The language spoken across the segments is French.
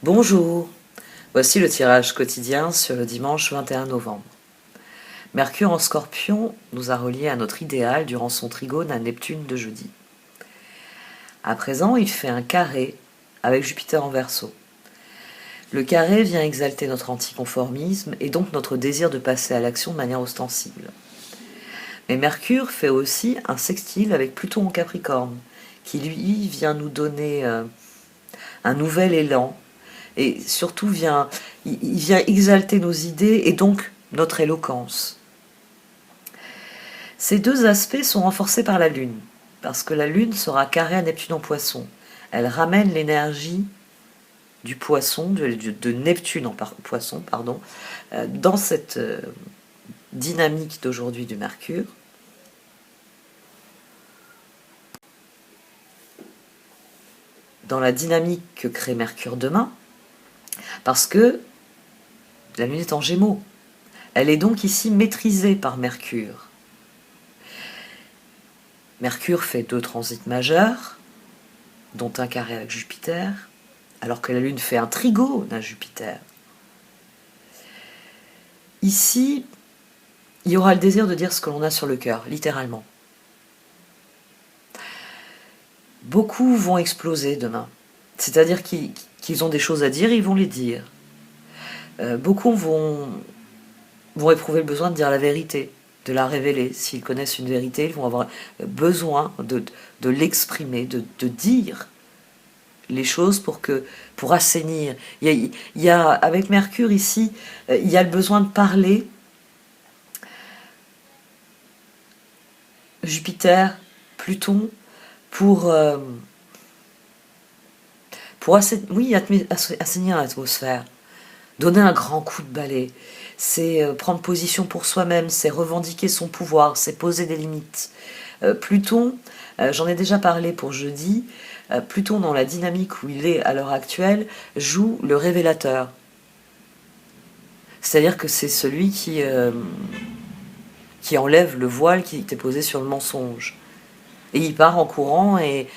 Bonjour, voici le tirage quotidien sur le dimanche 21 novembre. Mercure en Scorpion nous a reliés à notre idéal durant son trigone à Neptune de jeudi. À présent, il fait un carré avec Jupiter en Verseau. Le carré vient exalter notre anticonformisme et donc notre désir de passer à l'action de manière ostensible. Mais Mercure fait aussi un sextile avec Pluton en Capricorne, qui lui vient nous donner un nouvel élan, et surtout il vient exalter nos idées et donc notre éloquence. Ces deux aspects sont renforcés par la Lune, parce que la Lune sera carrée à Neptune en Poisson. Elle ramène l'énergie du Poisson, de Neptune en Poisson, pardon, dans cette dynamique d'aujourd'hui du Mercure. Dans la dynamique que crée Mercure demain, parce que la Lune est en Gémeaux. Elle est donc ici maîtrisée par Mercure. Mercure fait 2 transits majeurs, dont un carré avec Jupiter, alors que la Lune fait un trigone à Jupiter. Ici, il y aura le désir de dire ce que l'on a sur le cœur, littéralement. Beaucoup vont exploser demain. C'est-à-dire qu'ils ont des choses à dire, ils vont les dire. Beaucoup vont éprouver le besoin de dire la vérité, de la révéler. S'ils connaissent une vérité, ils vont avoir besoin de l'exprimer, de dire les choses pour assainir. Il y a, avec Mercure ici, il y a le besoin de parler. Jupiter, Pluton, pour assainir l'atmosphère, donner un grand coup de balai. C'est prendre position pour soi-même, c'est revendiquer son pouvoir, c'est poser des limites. Pluton, j'en ai déjà parlé pour jeudi, Pluton dans la dynamique où il est à l'heure actuelle joue le révélateur. C'est-à-dire que c'est celui qui enlève le voile qui était posé sur le mensonge. Et il part en courant et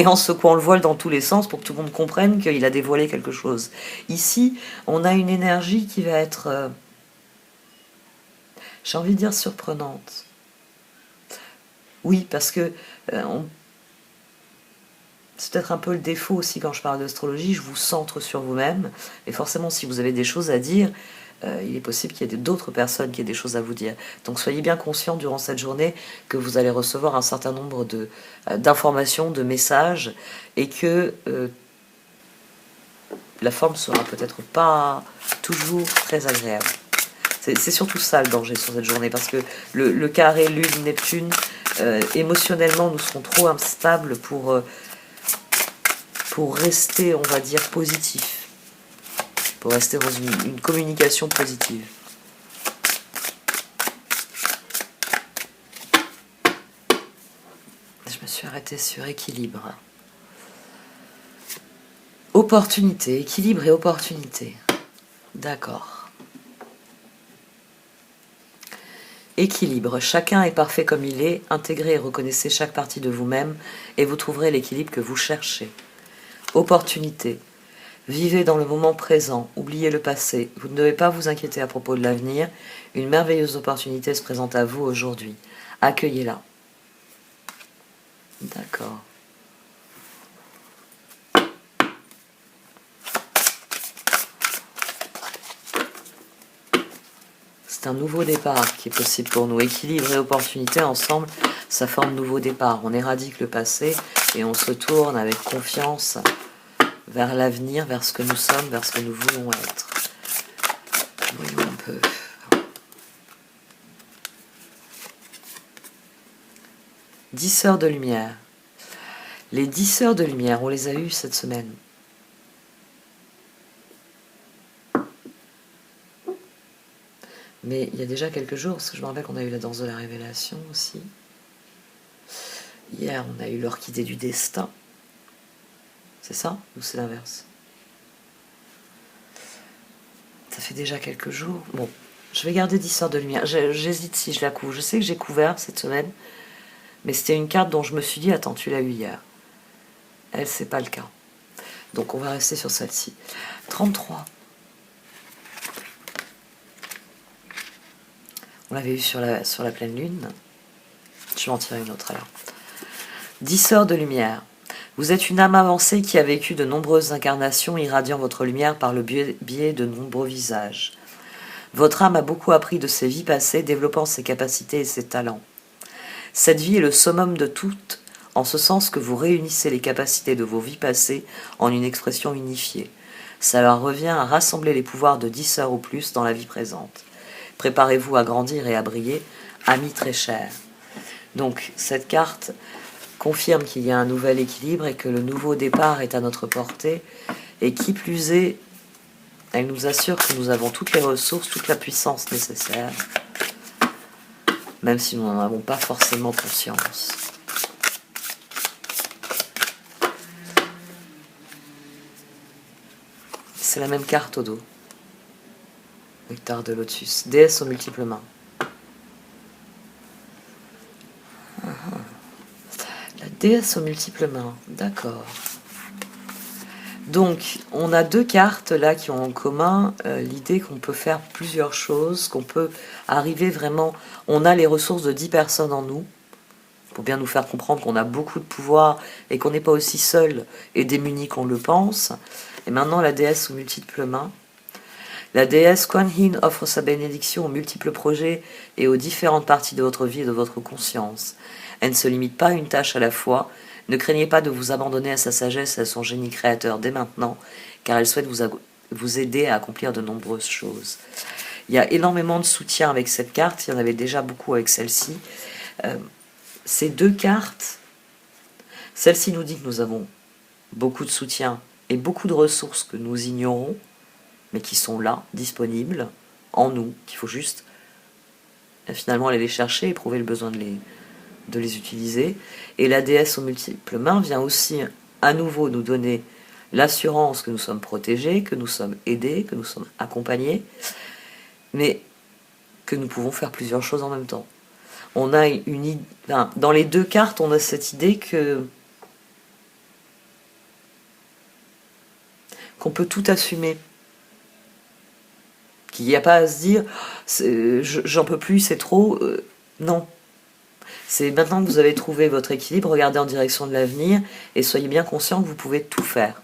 en secouant le voile dans tous les sens pour que tout le monde comprenne qu'il a dévoilé quelque chose. Ici, on a une énergie qui va être, j'ai envie de dire, surprenante. Oui, parce que c'est peut-être un peu le défaut aussi quand je parle d'astrologie, je vous centre sur vous-même, et forcément si vous avez des choses à dire, il est possible qu'il y ait d'autres personnes qui aient des choses à vous dire. Donc soyez bien conscients durant cette journée que vous allez recevoir un certain nombre d'informations, de messages, et que la forme sera peut-être pas toujours très agréable. C'est surtout ça le danger sur cette journée, parce que le carré Lune-Neptune, émotionnellement, nous serons trop instables pour rester, on va dire, positif, pour rester dans une communication positive. Je me suis arrêtée sur équilibre. Opportunité, équilibre et opportunité. D'accord. Équilibre. Chacun est parfait comme il est. Intégrez et reconnaissez chaque partie de vous-même et vous trouverez l'équilibre que vous cherchez. Opportunité. Vivez dans le moment présent, oubliez le passé. Vous ne devez pas vous inquiéter à propos de l'avenir. Une merveilleuse opportunité se présente à vous aujourd'hui. Accueillez-la. D'accord. C'est un nouveau départ qui est possible pour nous. Équilibre et opportunité ensemble, ça forme nouveau départ. On éradique le passé et on se tourne avec confiance vers l'avenir, vers ce que nous sommes, vers ce que nous voulons être. Voyons un peu. 10 sœurs de lumière. Les 10 sœurs de lumière, on les a eues cette semaine. Mais il y a déjà quelques jours, parce que je me rappelle qu'on a eu la danse de la révélation aussi. Hier, on a eu l'orchidée du destin. C'est ça ou c'est l'inverse? Ça fait déjà quelques jours. Bon, je vais garder 10 sœurs de lumière. J'hésite si je la couvre. Je sais que j'ai couvert cette semaine, mais c'était une carte dont je me suis dit, attends, tu l'as eu hier. Elle, c'est pas le cas. Donc on va rester sur celle-ci. 33. On l'avait vu sur la pleine lune. Je vais en tirer une autre alors. 10 sœurs de lumière. Vous êtes une âme avancée qui a vécu de nombreuses incarnations, irradiant votre lumière par le biais de nombreux visages. Votre âme a beaucoup appris de ses vies passées, développant ses capacités et ses talents. Cette vie est le summum de toutes, en ce sens que vous réunissez les capacités de vos vies passées en une expression unifiée. Cela revient à rassembler les pouvoirs de 10 sœurs ou plus dans la vie présente. Préparez-vous à grandir et à briller, amis très chers. Donc cette carte confirme qu'il y a un nouvel équilibre et que le nouveau départ est à notre portée. Et qui plus est, elle nous assure que nous avons toutes les ressources, toute la puissance nécessaire, même si nous n'en avons pas forcément conscience. C'est la même carte au dos. Nectar de lotus. Déesse aux multiples mains. La déesse aux multiples mains. D'accord. Donc, on a deux cartes là qui ont en commun l'idée qu'on peut faire plusieurs choses, qu'on peut arriver vraiment... On a les ressources de 10 personnes en nous, pour bien nous faire comprendre qu'on a beaucoup de pouvoir et qu'on n'est pas aussi seul et démuni qu'on le pense. Et maintenant, la déesse aux multiples mains. La déesse Kuan Yin offre sa bénédiction aux multiples projets et aux différentes parties de votre vie et de votre conscience. Elle ne se limite pas à une tâche à la fois. Ne craignez pas de vous abandonner à sa sagesse et à son génie créateur dès maintenant, car elle souhaite vous aider à accomplir de nombreuses choses. Il y a énormément de soutien avec cette carte, il y en avait déjà beaucoup avec celle-ci. Ces deux cartes, celle-ci nous dit que nous avons beaucoup de soutien et beaucoup de ressources que nous ignorons, mais qui sont là, disponibles, en nous, qu'il faut juste finalement aller les chercher, éprouver le besoin de les utiliser. Et la déesse aux multiples mains vient aussi à nouveau nous donner l'assurance que nous sommes protégés, que nous sommes aidés, que nous sommes accompagnés, mais que nous pouvons faire plusieurs choses en même temps. On a dans les deux cartes, on a cette idée qu'on peut tout assumer. Qu'il n'y a pas à se dire j'en peux plus, c'est trop. Non. C'est maintenant que vous avez trouvé votre équilibre, regardez en direction de l'avenir et soyez bien conscient que vous pouvez tout faire.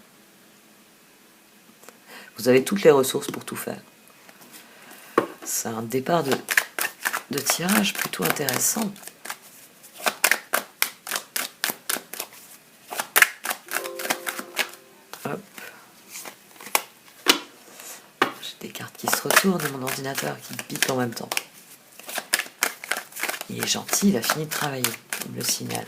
Vous avez toutes les ressources pour tout faire. C'est un départ de tirage plutôt intéressant. Hop. J'ai des cartes qui se retournent et mon ordinateur qui bip en même temps. Il est gentil, il a fini de travailler, il me le signale.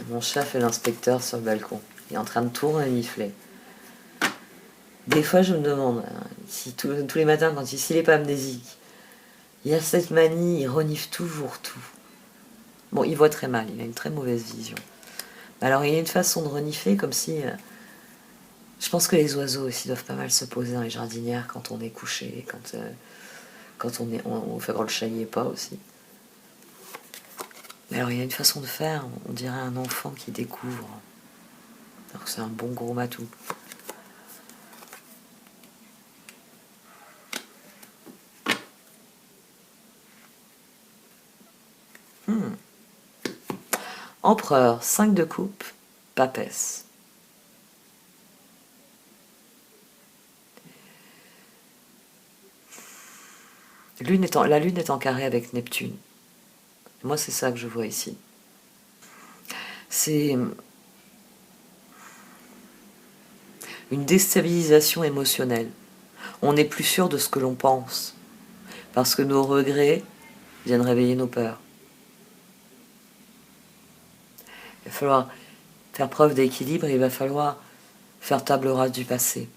Mon chat fait l'inspecteur sur le balcon. Il est en train de tout renifler. Des fois, je me demande, si tous les matins, s'il n'est pas amnésique, il a cette manie, il renifle toujours tout. Bon, il voit très mal, il a une très mauvaise vision. Alors, il y a une façon de renifler comme si... je pense que les oiseaux aussi doivent pas mal se poser dans les jardinières quand on est couché, quand on fait quand le chat n'y est pas aussi. Mais alors il y a une façon de faire, on dirait un enfant qui découvre. Alors que c'est un bon gros matou. Empereur, 5 de coupe, papesse. La lune est en carré avec Neptune. Moi, c'est ça que je vois ici. C'est une déstabilisation émotionnelle. On n'est plus sûr de ce que l'on pense, parce que nos regrets viennent réveiller nos peurs. Il va falloir faire preuve d'équilibre et il va falloir faire table rase du passé.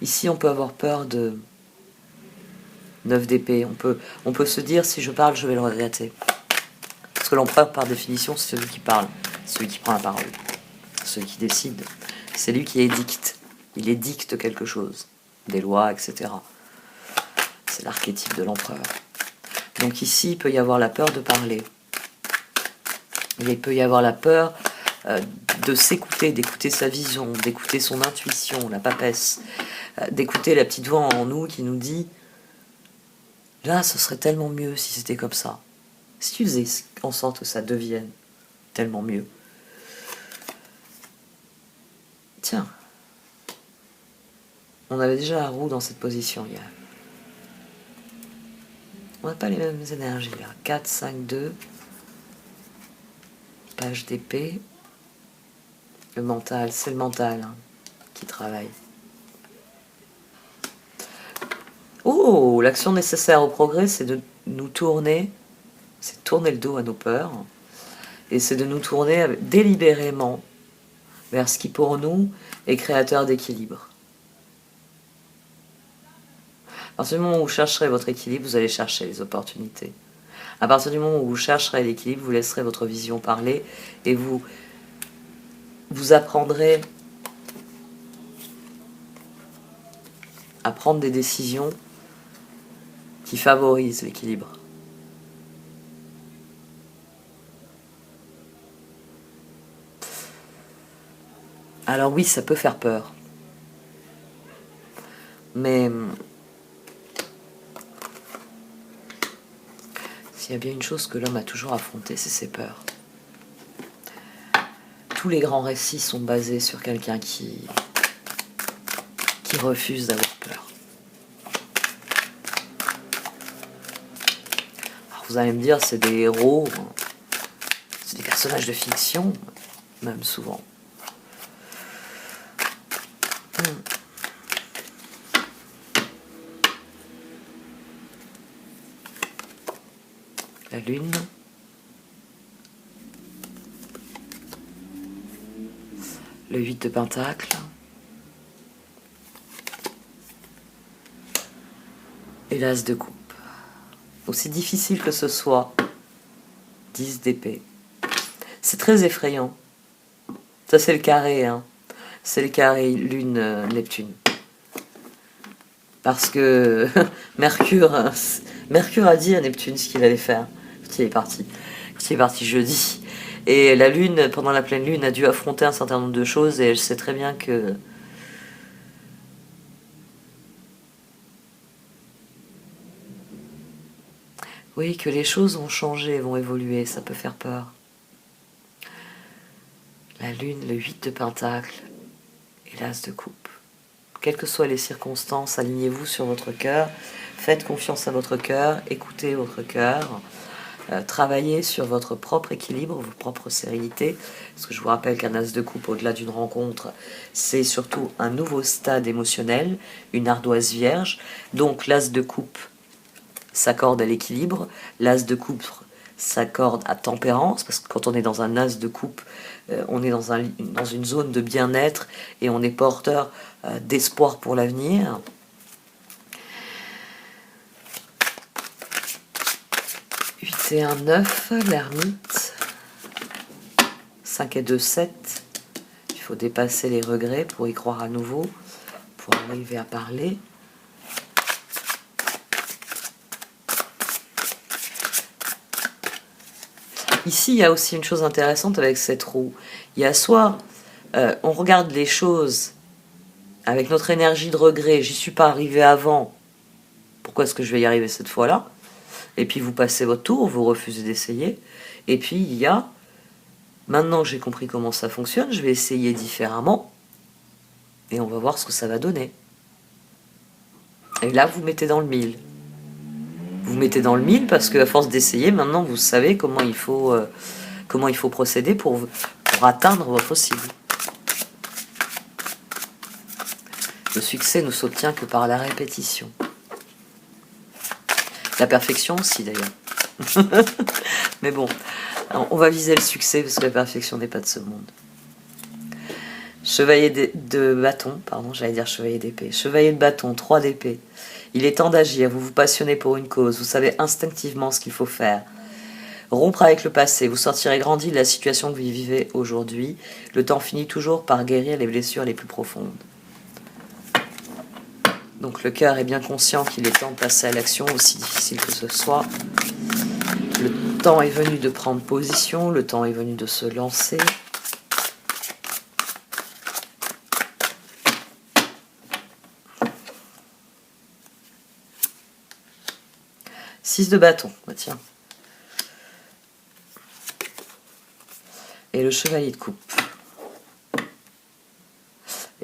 Ici, on peut avoir peur de 9 d'épée. On peut se dire, si je parle, je vais le regretter. Parce que l'empereur, par définition, c'est celui qui parle, celui qui prend la parole, celui qui décide. C'est lui qui édicte. Il édicte quelque chose, des lois, etc. C'est l'archétype de l'empereur. Donc ici, il peut y avoir la peur de parler. Il peut y avoir la peur de s'écouter, d'écouter sa vision, d'écouter son intuition, la papesse, d'écouter la petite voix en nous qui nous dit « Là, ce serait tellement mieux si c'était comme ça. » Si tu faisais en sorte que ça devienne tellement mieux. Tiens, on avait déjà la roue dans cette position hier. On n'a pas les mêmes énergies là. 4, 5, 2. Page d'épée. Le mental, c'est le mental qui travaille. Oh, l'action nécessaire au progrès, c'est de nous tourner, c'est de tourner le dos à nos peurs, et c'est de nous tourner délibérément vers ce qui pour nous est créateur d'équilibre. À partir du moment où vous chercherez votre équilibre, vous allez chercher les opportunités. À partir du moment où vous chercherez l'équilibre, vous laisserez votre vision parler et vous apprendrez à prendre des décisions qui favorisent l'équilibre. Alors oui, ça peut faire peur. Mais s'il y a bien une chose que l'homme a toujours affrontée, c'est ses peurs. Tous les grands récits sont basés sur quelqu'un qui refuse d'avoir peur. Alors vous allez me dire, c'est des héros, c'est des personnages de fiction, même souvent. La lune. Le 8 de Pentacle. Et l'As de coupe. Aussi difficile que ce soit, 10 d'épée. C'est très effrayant. Ça c'est le carré, hein. C'est le carré Lune-Neptune. Parce que Mercure a dit à Neptune ce qu'il allait faire quand il est parti jeudi. Et la Lune, pendant la pleine Lune, a dû affronter un certain nombre de choses et elle sait très bien que oui, que les choses vont changer, vont évoluer, ça peut faire peur. La Lune, le 8 de Pentacle et l'As de coupe. Quelles que soient les circonstances, alignez-vous sur votre cœur, faites confiance à votre cœur, écoutez votre cœur, travaillez sur votre propre équilibre, votre propre sérénité, parce que je vous rappelle qu'un As de coupe, au-delà d'une rencontre, c'est surtout un nouveau stade émotionnel, une ardoise vierge. Donc l'As de coupe s'accorde à l'équilibre, l'As de coupe s'accorde à tempérance, parce que quand on est dans un As de coupe, on est dans une zone de bien-être et on est porteur d'espoir pour l'avenir. C'est un 9, l'ermite. 5 et 2, 7. Il faut dépasser les regrets pour y croire à nouveau, pour arriver à parler. Ici, il y a aussi une chose intéressante avec cette roue. Il y a soit on regarde les choses avec notre énergie de regret, j'y suis pas arrivé avant, pourquoi est-ce que je vais y arriver cette fois-là? Et puis vous passez votre tour, vous refusez d'essayer. Et puis il y a, maintenant que j'ai compris comment ça fonctionne, je vais essayer différemment, et on va voir ce que ça va donner. Et là, vous mettez dans le mille. Vous mettez dans le mille parce qu'à force d'essayer, maintenant vous savez comment il faut procéder pour atteindre votre cible. Le succès ne s'obtient que par la répétition. La perfection aussi d'ailleurs. Mais bon, on va viser le succès parce que la perfection n'est pas de ce monde. Chevalier de bâton, pardon, j'allais dire chevalier d'épée. Chevalier de bâton, 3 d'épée. Il est temps d'agir, vous vous passionnez pour une cause, vous savez instinctivement ce qu'il faut faire. Rompre avec le passé, vous sortirez grandi de la situation que vous vivez aujourd'hui. Le temps finit toujours par guérir les blessures les plus profondes. Donc le cœur est bien conscient qu'il est temps de passer à l'action, aussi difficile que ce soit. Le temps est venu de prendre position, le temps est venu de se lancer. Six de bâton, tiens. Et le chevalier de coupe.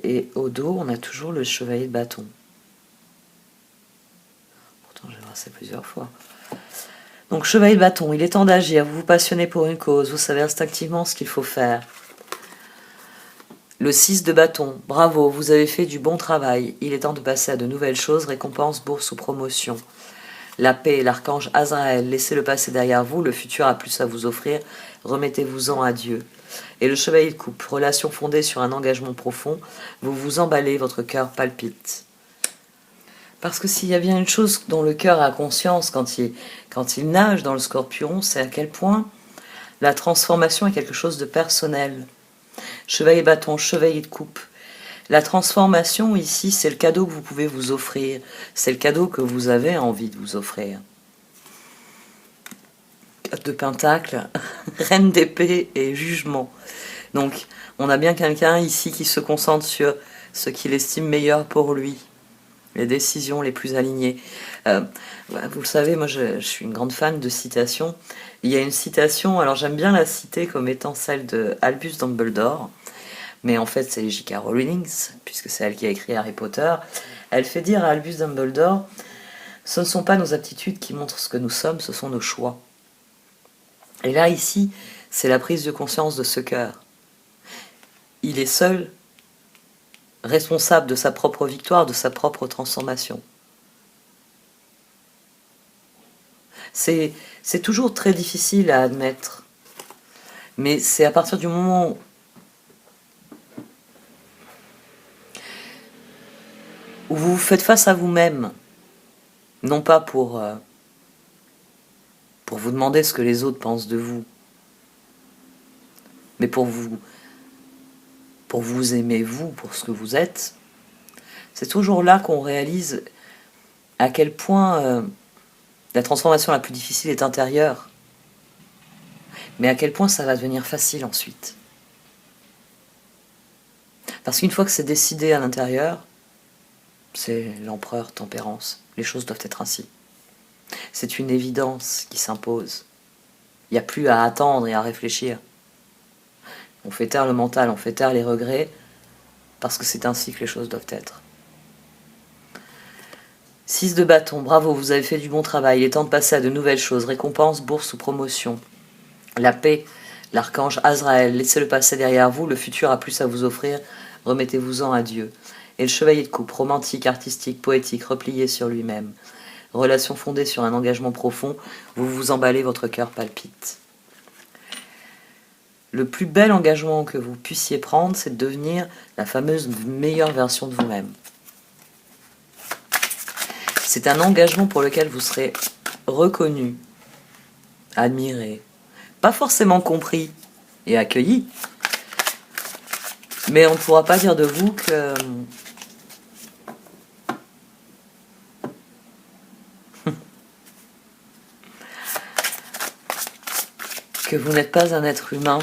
Et au dos, on a toujours le chevalier de bâton. Pourtant, j'ai brassé plusieurs fois. Donc, chevalier de bâton, il est temps d'agir. Vous vous passionnez pour une cause. Vous savez instinctivement ce qu'il faut faire. Le 6 de bâton, bravo, vous avez fait du bon travail. Il est temps de passer à de nouvelles choses. Récompense, bourse ou promotion. La paix, l'archange Azraël, laissez-le passer derrière vous. Le futur a plus à vous offrir. Remettez-vous-en à Dieu. Et le chevalier de coupe, relation fondée sur un engagement profond. Vous vous emballez, votre cœur palpite. Parce que s'il y a bien une chose dont le cœur a conscience quand il nage dans le scorpion, c'est à quel point la transformation est quelque chose de personnel. Chevalier bâton, chevalier de coupe. La transformation ici, c'est le cadeau que vous pouvez vous offrir. C'est le cadeau que vous avez envie de vous offrir. De pentacle, reine d'épée et jugement. Donc, on a bien quelqu'un ici qui se concentre sur ce qu'il estime meilleur pour lui. Les décisions les plus alignées. Vous le savez, moi je suis une grande fan de citations. Il y a une citation, alors j'aime bien la citer comme étant celle de Albus Dumbledore, mais en fait c'est J.K. Rowling, puisque c'est elle qui a écrit Harry Potter. Elle fait dire à Albus Dumbledore, ce ne sont pas nos aptitudes qui montrent ce que nous sommes, ce sont nos choix. Et là, ici, c'est la prise de conscience de ce cœur. Il est seul responsable de sa propre victoire, de sa propre transformation. C'est toujours très difficile à admettre. Mais c'est à partir du moment où vous vous faites face à vous-même, non pas pour vous demander ce que les autres pensent de vous, mais pour vous aimer vous, pour ce que vous êtes, c'est toujours là qu'on réalise à quel point la transformation la plus difficile est intérieure, mais à quel point ça va devenir facile ensuite. Parce qu'une fois que c'est décidé à l'intérieur, c'est l'empereur tempérance, les choses doivent être ainsi. C'est une évidence qui s'impose. Il n'y a plus à attendre et à réfléchir. On fait taire le mental, on fait taire les regrets, parce que c'est ainsi que les choses doivent être. 6 de bâton, bravo, vous avez fait du bon travail, il est temps de passer à de nouvelles choses, récompense, bourse ou promotion. La paix, l'archange Azraël, laissez-le passer derrière vous, le futur a plus à vous offrir, remettez-vous-en à Dieu. Et le chevalier de coupe, romantique, artistique, poétique, replié sur lui-même. Relation fondée sur un engagement profond, vous vous emballez, votre cœur palpite. Le plus bel engagement que vous puissiez prendre, c'est de devenir la fameuse meilleure version de vous-même. C'est un engagement pour lequel vous serez reconnu, admiré, pas forcément compris et accueilli, mais on ne pourra pas dire de vous que vous n'êtes pas un être humain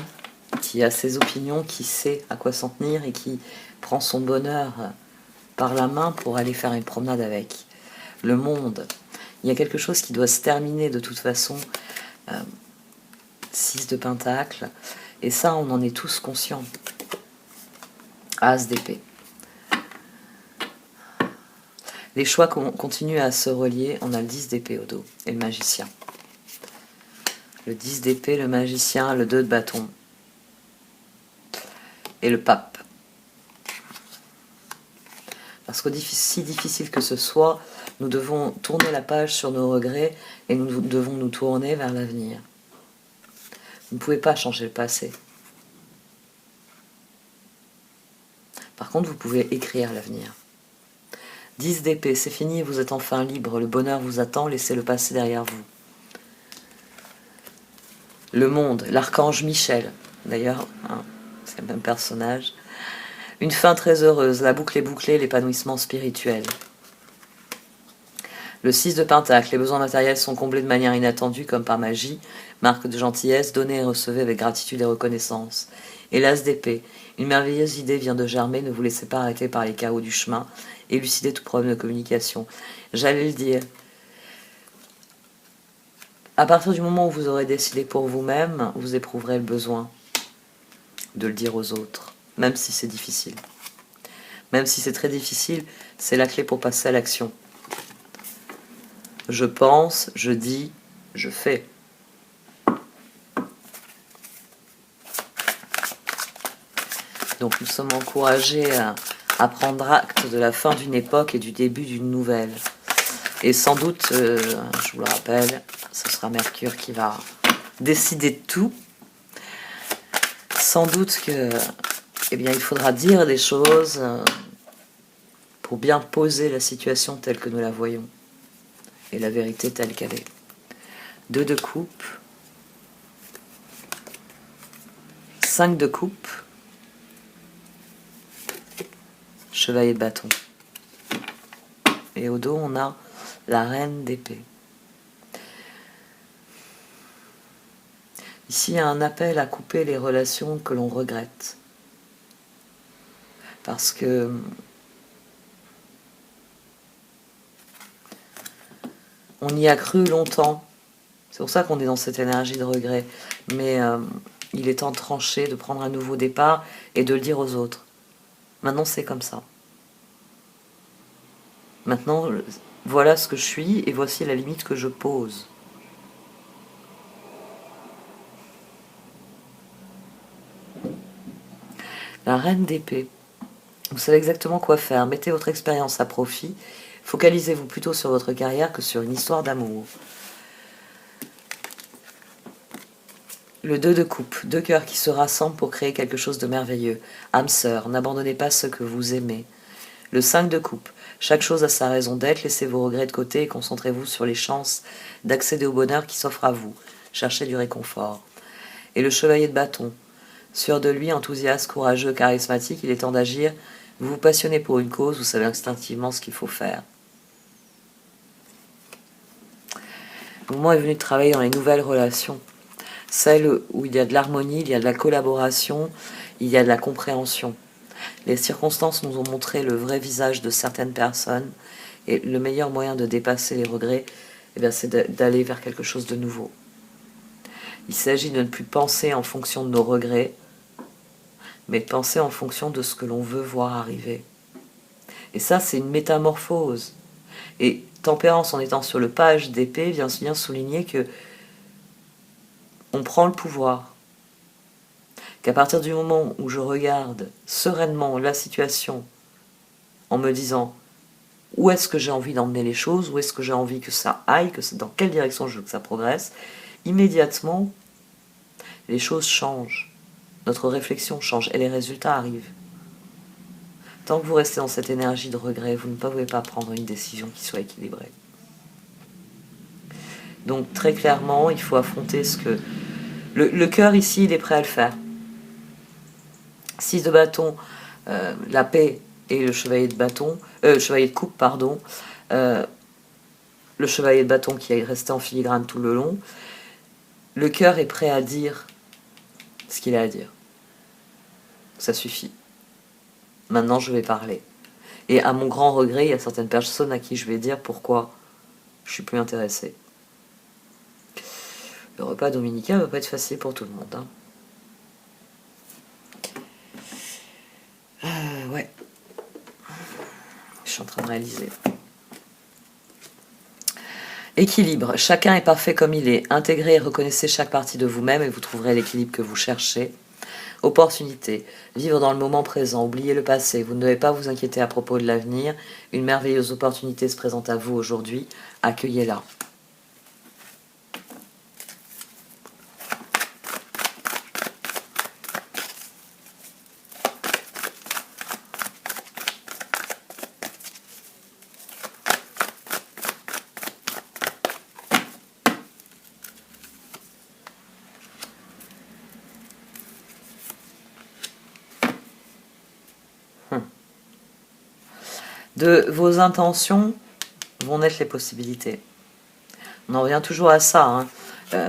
qui a ses opinions, qui sait à quoi s'en tenir et qui prend son bonheur par la main pour aller faire une promenade avec. Le monde, il y a quelque chose qui doit se terminer de toute façon. 6 de pentacle, et ça on en est tous conscients. As d'épée. Les choix continuent à se relier, on a le 10 d'épée au dos, et le magicien. Le 10 d'épée, le magicien, le 2 de bâton, et le pape. Parce que si difficile que ce soit, nous devons tourner la page sur nos regrets, et nous devons nous tourner vers l'avenir. Vous ne pouvez pas changer le passé. Par contre, vous pouvez écrire l'avenir. 10 d'épée, c'est fini, vous êtes enfin libre, le bonheur vous attend, laissez-le passer derrière vous. Le monde, l'archange Michel, d'ailleurs, c'est le même personnage. Une fin très heureuse, la boucle est bouclée, l'épanouissement spirituel. Le 6 de Pentacle, les besoins matériels sont comblés de manière inattendue comme par magie, marque de gentillesse, donnez et recevez avec gratitude et reconnaissance. Et l'As d'épée, une merveilleuse idée vient de germer, ne vous laissez pas arrêter par les chaos du chemin, élucidez tout problème de communication. J'allais le dire, à partir du moment où vous aurez décidé pour vous-même, vous éprouverez le besoin de le dire aux autres, même si c'est difficile. Même si c'est très difficile, c'est la clé pour passer à l'action. Je pense, je dis, je fais. Donc nous sommes encouragés à prendre acte de la fin d'une époque et du début d'une nouvelle. Et sans doute, je vous le rappelle, ce sera Mercure qui va décider de tout. Sans doute que, eh bien, il faudra dire des choses pour bien poser la situation telle que nous la voyons. Et la vérité telle qu'elle est. 2 de coupe. 5 de coupe. Chevalier de bâton. Et au dos, on a la reine d'épée. Ici, il y a un appel à couper les relations que l'on regrette. Parce que on y a cru longtemps. C'est pour ça qu'on est dans cette énergie de regret. Mais il est temps de trancher, de prendre un nouveau départ et de le dire aux autres. Maintenant, c'est comme ça. Maintenant, voilà ce que je suis et voici la limite que je pose. La reine d'épée. Vous savez exactement quoi faire. Mettez votre expérience à profit. Focalisez-vous plutôt sur votre carrière que sur une histoire d'amour. Le 2 de coupe, 2 cœurs qui se rassemblent pour créer quelque chose de merveilleux. Âme sœur, n'abandonnez pas ceux que vous aimez. Le 5 de coupe, chaque chose a sa raison d'être, laissez vos regrets de côté et concentrez-vous sur les chances d'accéder au bonheur qui s'offre à vous. Cherchez du réconfort. Et le chevalier de bâton, sûr de lui, enthousiaste, courageux, charismatique, il est temps d'agir. Vous vous passionnez pour une cause, vous savez instinctivement ce qu'il faut faire. Le moment est venu de travailler dans les nouvelles relations. Celles où il y a de l'harmonie, il y a de la collaboration, il y a de la compréhension. Les circonstances nous ont montré le vrai visage de certaines personnes et le meilleur moyen de dépasser les regrets, c'est d'aller vers quelque chose de nouveau. Il s'agit de ne plus penser en fonction de nos regrets, mais de penser en fonction de ce que l'on veut voir arriver. Et ça, c'est une métamorphose. Et Tempérance, en étant sur le page d'épée, vient souligner que on prend le pouvoir. Qu'à partir du moment où je regarde sereinement la situation en me disant où est-ce que j'ai envie d'emmener les choses, où est-ce que j'ai envie que ça aille, dans quelle direction je veux que ça progresse, immédiatement, les choses changent. Notre réflexion change et les résultats arrivent. Tant que vous restez dans cette énergie de regret, vous ne pouvez pas prendre une décision qui soit équilibrée. Donc très clairement, il faut affronter ce que... Le cœur ici, il est prêt à le faire. 6 de bâton, la paix et le chevalier de bâton, chevalier de coupe, pardon. Le chevalier de bâton qui est resté en filigrane tout le long. Le cœur est prêt à dire ce qu'il a à dire. Ça suffit. Maintenant, je vais parler. Et à mon grand regret, il y a certaines personnes à qui je vais dire pourquoi je suis plus intéressée. Le repas dominicain ne va pas être facile pour tout le monde. Hein. Ouais. Je suis en train de réaliser. Équilibre. Chacun est parfait comme il est. Intégrez et reconnaissez chaque partie de vous-même et vous trouverez l'équilibre que vous cherchez. Opportunité. Vivre dans le moment présent. Oubliez le passé. Vous ne devez pas vous inquiéter à propos de l'avenir. Une merveilleuse opportunité se présente à vous aujourd'hui. Accueillez-la. Vos intentions vont naître les possibilités. On en revient toujours à ça, hein.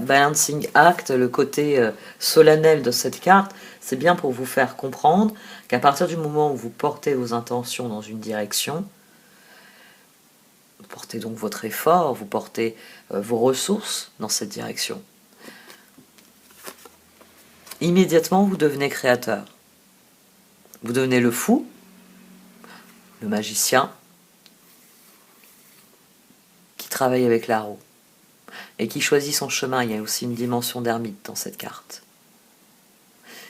Balancing Act, le côté solennel de cette carte, c'est bien pour vous faire comprendre qu'à partir du moment où vous portez vos intentions dans une direction, vous portez donc votre effort, vous portez vos ressources dans cette direction, immédiatement vous devenez créateur. Vous devenez le fou, le magicien, qui travaille avec la roue et qui choisit son chemin. Il y a aussi une dimension d'ermite dans cette carte.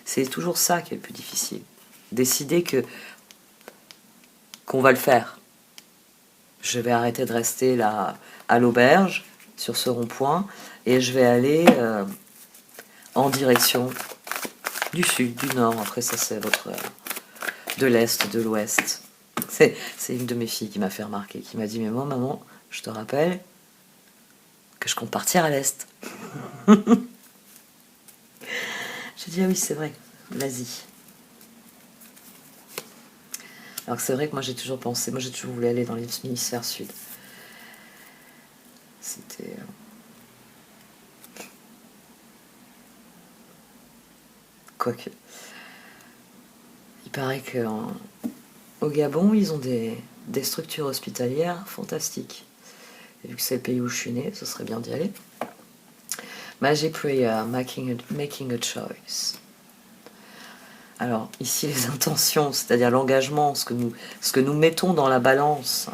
C'est toujours ça qui est le plus difficile. Décider qu'on va le faire. Je vais arrêter de rester là à l'auberge, sur ce rond-point, et je vais aller en direction du sud, du nord. Après ça c'est votre... de l'est, de l'ouest. C'est une de mes filles qui m'a fait remarquer, qui m'a dit « Mais moi, maman, je te rappelle que je compte partir à l'est. » J'ai dit « Ah oui, c'est vrai, vas-y. » Alors que c'est vrai que moi j'ai toujours pensé, moi j'ai toujours voulu aller dans l'hémisphère sud. C'était... Quoique... Il paraît qu'au Gabon, ils ont des structures hospitalières fantastiques. Et vu que c'est le pays où je suis née, ce serait bien d'y aller. Magic Prayer, making a choice. Alors, ici, les intentions, c'est-à-dire l'engagement, ce que nous mettons dans la balance.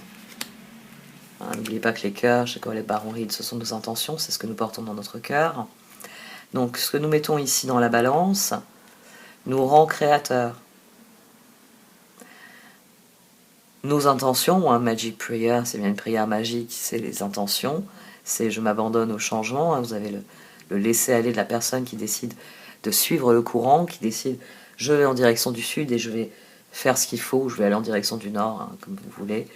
Hein, n'oubliez pas que les cœurs, chez quoi les barons rides, ce sont nos intentions, c'est ce que nous portons dans notre cœur. Donc, ce que nous mettons ici dans la balance nous rend créateurs. Nos intentions, hein, Magic Prayer, c'est bien une prière magique, c'est les intentions, c'est je m'abandonne au changement, hein, vous avez le laisser-aller de la personne qui décide de suivre le courant, qui décide je vais en direction du sud et je vais faire ce qu'il faut, je vais aller en direction du nord, hein, comme vous voulez.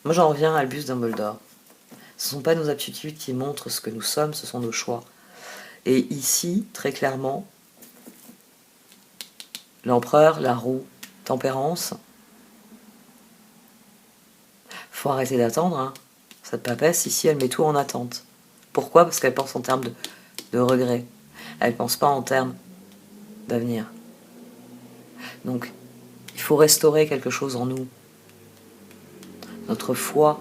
Moi j'en reviens à Albus Dumbledore. Ce ne sont pas nos aptitudes qui montrent ce que nous sommes, ce sont nos choix. Et ici, très clairement, l'empereur, la roue, tempérance. Faut arrêter d'attendre, hein. Cette papesse, ici, elle met tout en attente. Pourquoi? Parce qu'elle pense en termes de regret. Elle ne pense pas en termes d'avenir. Donc, il faut restaurer quelque chose en nous. Notre foi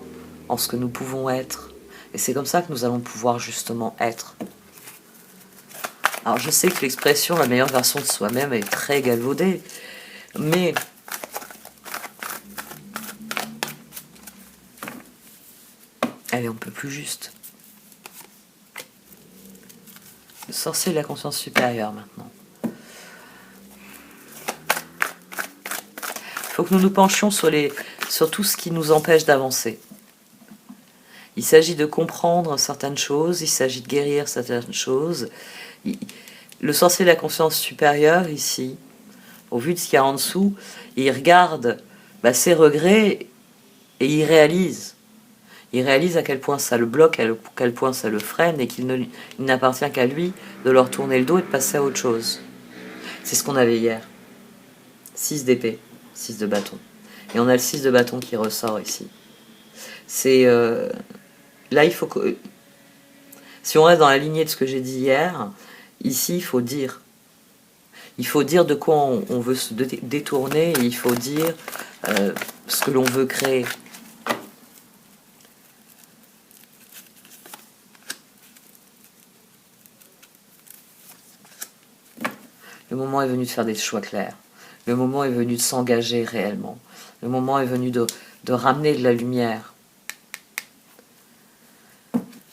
en ce que nous pouvons être. Et c'est comme ça que nous allons pouvoir justement être. Alors, je sais que l'expression « la meilleure version de soi-même » est très galvaudée, mais elle est un peu plus juste. Le sorcier de la conscience supérieure, maintenant. Il faut que nous nous penchions sur tout ce qui nous empêche d'avancer. Il s'agit de comprendre certaines choses, il s'agit de guérir certaines choses. Le sorcier de la conscience supérieure, ici, au vu de ce qu'il y a en dessous, il regarde ses regrets et il réalise. Il réalise à quel point ça le bloque, à quel point ça le freine et qu'il n'appartient qu'à lui de leur tourner le dos et de passer à autre chose. C'est ce qu'on avait hier. 6 d'épée, 6 de bâton. Et on a le 6 de bâton qui ressort ici. C'est... là, il faut que... Si on reste dans la lignée de ce que j'ai dit hier, ici, il faut dire. Il faut dire de quoi on veut se détourner et il faut dire ce que l'on veut créer. Le moment est venu de faire des choix clairs. Le moment est venu de s'engager réellement. Le moment est venu de ramener de la lumière.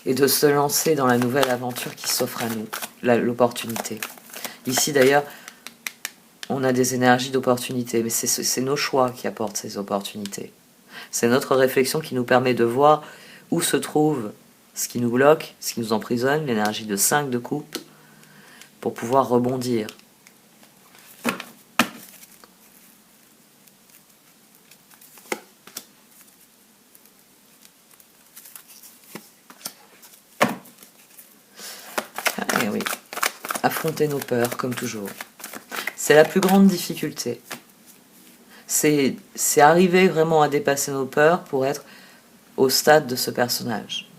Et de se lancer dans la nouvelle aventure qui s'offre à nous. L'opportunité. Ici d'ailleurs, on a des énergies d'opportunité. Mais c'est nos choix qui apportent ces opportunités. C'est notre réflexion qui nous permet de voir où se trouve ce qui nous bloque, ce qui nous emprisonne, l'énergie de 5 de coupe, pour pouvoir rebondir. Ah oui, affronter nos peurs, comme toujours. C'est la plus grande difficulté. C'est arriver vraiment à dépasser nos peurs pour être au stade de ce personnage.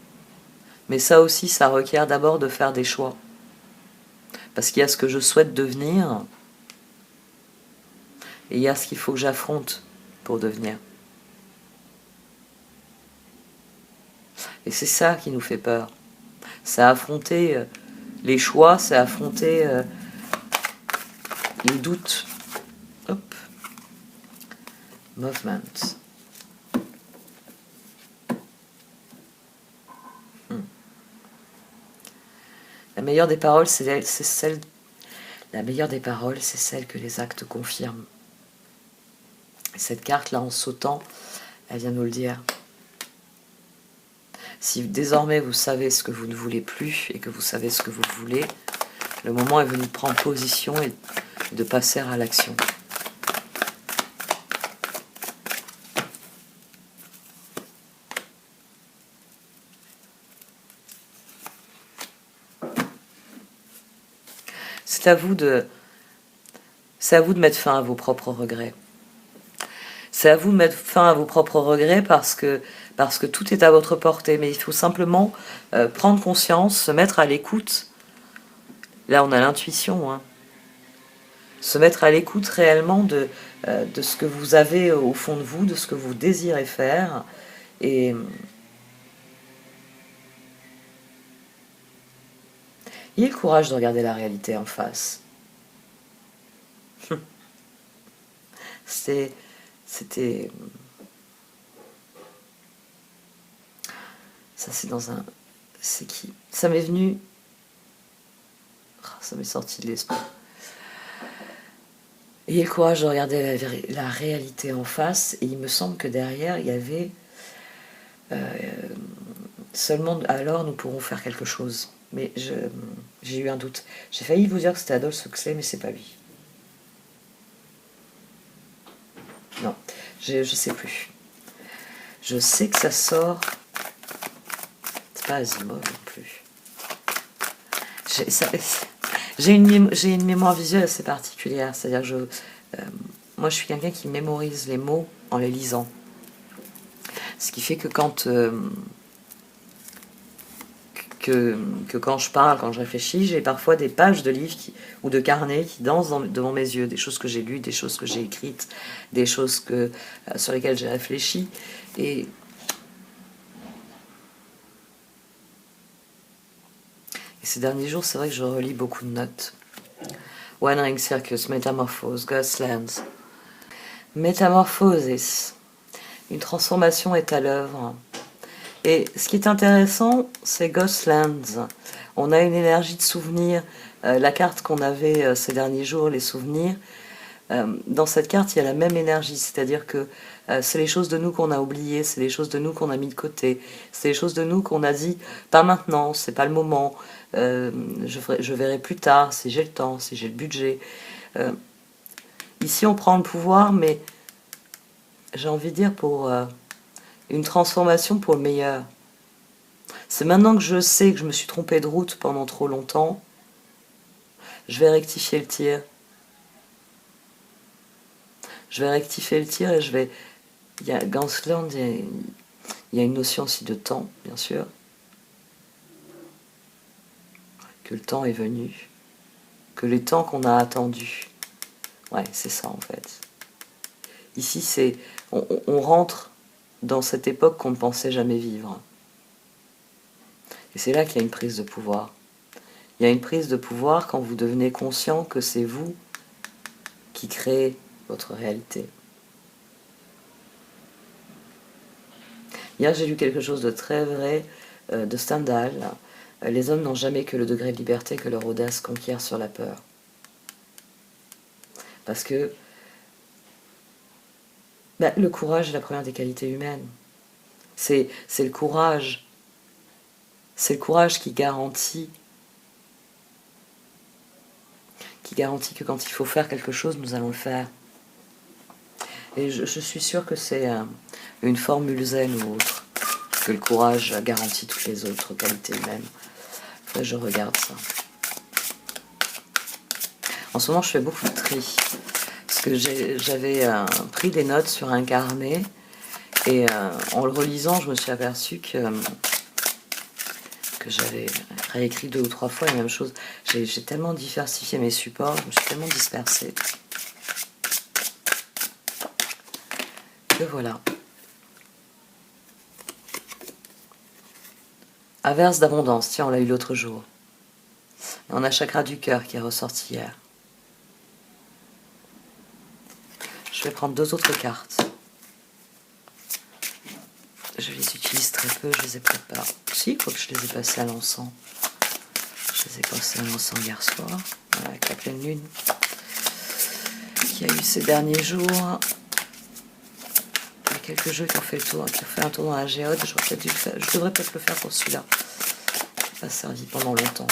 Mais ça aussi, ça requiert d'abord de faire des choix. Parce qu'il y a ce que je souhaite devenir, et il y a ce qu'il faut que j'affronte pour devenir. Et c'est ça qui nous fait peur. C'est affronter les choix, c'est affronter les doutes. Hop. Movement. La meilleure des paroles, c'est celle. La meilleure des paroles, c'est celle que les actes confirment. Et cette carte-là, en sautant, elle vient nous le dire. Si désormais vous savez ce que vous ne voulez plus et que vous savez ce que vous voulez, le moment est venu de prendre position et de passer à l'action. C'est à vous de mettre fin à vos propres regrets. C'est à vous de mettre fin à vos propres regrets parce que tout est à votre portée. Mais il faut simplement prendre conscience, se mettre à l'écoute. Là, on a l'intuition. Hein. Se mettre à l'écoute réellement de ce que vous avez au fond de vous, de ce que vous désirez faire. Et ayez le courage de regarder la réalité en face. C'était... Ça, c'est dans un... C'est qui? Ça m'est venu... Ça m'est sorti de l'esprit. Ayez le courage de regarder la réalité en face. Et il me semble que derrière, il y avait... seulement alors nous pourrons faire quelque chose. Mais j'ai eu un doute. J'ai failli vous dire que c'était Aldous Huxley, mais c'est pas lui. Non, je sais plus. Je sais que ça sort... C'est pas Asimov non plus. J'ai une mémoire visuelle assez particulière. C'est-à-dire que moi, je suis quelqu'un qui mémorise les mots en les lisant. Ce qui fait que quand je parle, quand je réfléchis, j'ai parfois des pages de livres ou de carnets qui dansent devant mes yeux, des choses que j'ai lues, des choses que j'ai écrites, des choses sur lesquelles j'ai réfléchi. Et ces derniers jours, c'est vrai que je relis beaucoup de notes. One Ring Circus, Métamorphose, Ghostlands. Métamorphosis. Une transformation est à l'œuvre. Et ce qui est intéressant, c'est Ghostlands. On a une énergie de souvenir. La carte qu'on avait ces derniers jours, les souvenirs, dans cette carte, il y a la même énergie. C'est-à-dire que c'est les choses de nous qu'on a oubliées, c'est les choses de nous qu'on a mis de côté, c'est les choses de nous qu'on a dit, pas maintenant, c'est pas le moment, je verrai plus tard, si j'ai le temps, si j'ai le budget. Ici, on prend le pouvoir, mais j'ai envie de dire pour... une transformation pour le meilleur. C'est maintenant que je sais que je me suis trompée de route pendant trop longtemps, je vais rectifier le tir. Je vais rectifier le tir et je vais... Il y a Ghostland, il y a une notion aussi de temps, bien sûr. Que le temps est venu. Que les temps qu'on a attendus. Ouais, c'est ça en fait. Ici, c'est... On rentre dans cette époque qu'on ne pensait jamais vivre. Et c'est là qu'il y a une prise de pouvoir. Il y a une prise de pouvoir quand vous devenez conscient que c'est vous qui créez votre réalité. Hier, j'ai lu quelque chose de très vrai de Stendhal. Les hommes n'ont jamais que le degré de liberté que leur audace conquiert sur la peur. Parce que le courage est la première des qualités humaines. C'est le courage. C'est le courage qui garantit que quand il faut faire quelque chose, nous allons le faire. Et je suis sûre que c'est une formule zen ou autre, que le courage garantit toutes les autres qualités humaines. Faudrait que je regarde ça. En ce moment, je fais beaucoup de tri. Parce que j'avais pris des notes sur un carnet et en le relisant, je me suis aperçue que j'avais réécrit 2 ou 3 fois la même chose. J'ai tellement diversifié mes supports, je me suis tellement dispersée. Que voilà. Averse d'abondance, tiens, on l'a eu l'autre jour. Et on a chakra du cœur qui est ressorti hier. Je vais prendre 2 autres cartes. Je les utilise très peu, je les ai peut-être pas. Si, il faut que je les ai passées à l'encens. Je les ai passées à l'encens hier soir, avec la pleine lune qu'il y a eu ces derniers jours. Il y a quelques jeux qui ont fait le tour, qui ont fait un tour dans la géode. Je devrais peut-être le faire pour celui-là. Ça m'a servi pendant longtemps.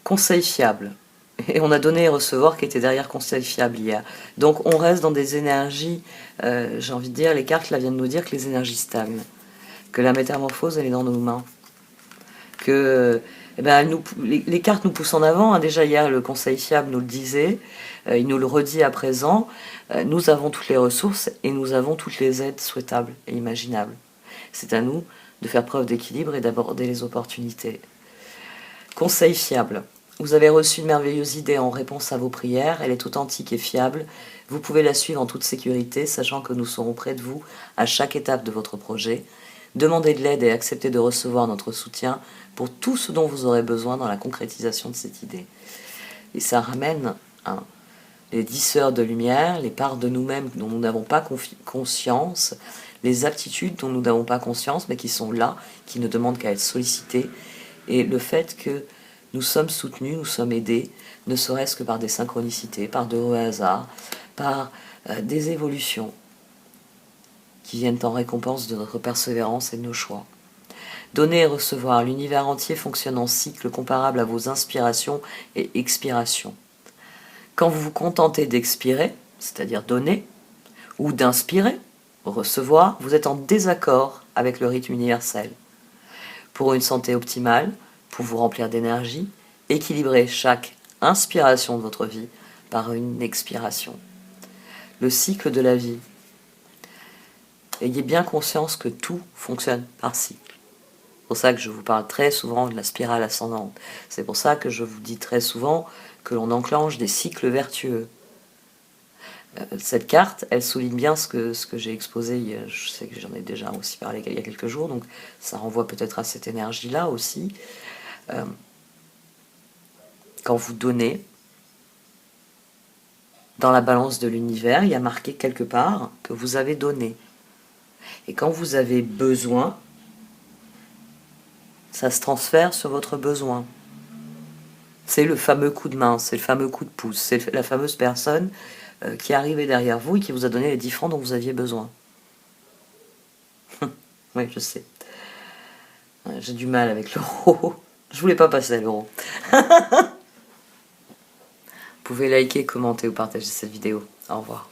Conseil fiable. Et on a donné et recevoir qui était derrière conseil fiable hier. Donc on reste dans des énergies, j'ai envie de dire, les cartes là viennent nous dire que les énergies stagnent, que la métamorphose elle est dans nos mains, que les cartes nous poussent en avant, hein. Déjà hier le conseil fiable nous le disait, il nous le redit à présent, nous avons toutes les ressources et nous avons toutes les aides souhaitables et imaginables. C'est à nous de faire preuve d'équilibre et d'aborder les opportunités. Conseil fiable. Vous avez reçu une merveilleuse idée en réponse à vos prières, elle est authentique et fiable. Vous pouvez la suivre en toute sécurité, sachant que nous serons près de vous à chaque étape de votre projet. Demandez de l'aide et acceptez de recevoir notre soutien pour tout ce dont vous aurez besoin dans la concrétisation de cette idée. Et ça ramène les 10 sœurs de lumière, les parts de nous-mêmes dont nous n'avons pas conscience, les aptitudes dont nous n'avons pas conscience, mais qui sont là, qui ne demandent qu'à être sollicitées, et le fait que nous sommes soutenus, nous sommes aidés, ne serait-ce que par des synchronicités, par d'heureux hasards, par des évolutions qui viennent en récompense de notre persévérance et de nos choix. Donner et recevoir, l'univers entier fonctionne en cycle comparable à vos inspirations et expirations. Quand vous vous contentez d'expirer, c'est-à-dire donner, ou d'inspirer, recevoir, vous êtes en désaccord avec le rythme universel. Pour une santé optimale, pour vous remplir d'énergie, équilibrez chaque inspiration de votre vie par une expiration. Le cycle de la vie. Ayez bien conscience que tout fonctionne par cycle. C'est pour ça que je vous parle très souvent de la spirale ascendante. C'est pour ça que je vous dis très souvent que l'on enclenche des cycles vertueux. Cette carte, elle souligne bien ce que j'ai exposé, je sais que j'en ai déjà aussi parlé il y a quelques jours, donc ça renvoie peut-être à cette énergie-là aussi. Quand vous donnez, dans la balance de l'univers, il y a marqué quelque part que vous avez donné. Et quand vous avez besoin, ça se transfère sur votre besoin. C'est le fameux coup de main, c'est le fameux coup de pouce, c'est la fameuse personne qui est arrivée derrière vous et qui vous a donné les 10 francs dont vous aviez besoin. Oui, je sais. J'ai du mal avec l'euro. Je voulais pas passer à l'euro. Vous pouvez liker, commenter ou partager cette vidéo. Au revoir.